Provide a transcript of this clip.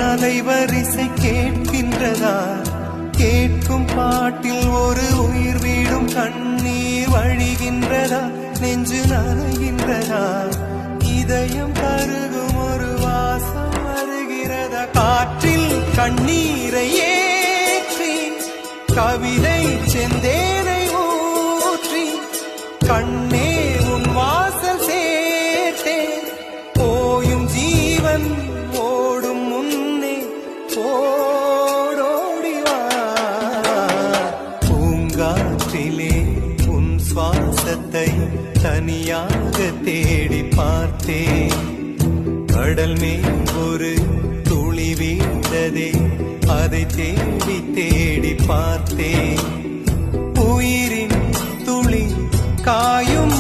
அலைவரிசை கேட்கின்றதா? கேட்கும் பாட்டில் ஒரு உயிர் வீடும் கண்ணீர் வழிகின்றதா? நெஞ்சு நனைகின்றதா? இதயம் கருகும் ஒரு வாசம் வருகிறதா? காற்றில் கண்ணீரை ஏற்றி கவிதை செந்தேனை ஊற்றி கண்ணே உன் வாசல் சேர்த்தே போயும் ஜீவன் ஓடும் முன்னே ஓடோடிவா. பூங்காற்றிலே உன் சுவாசத்தை தனியாக தேடி பார்த்தேன். கடல் மேல் ஒரு துளி வீழ்ந்ததே, அதை தேடி தேடி பார்த்தேன். உயிரின் துளி காயும்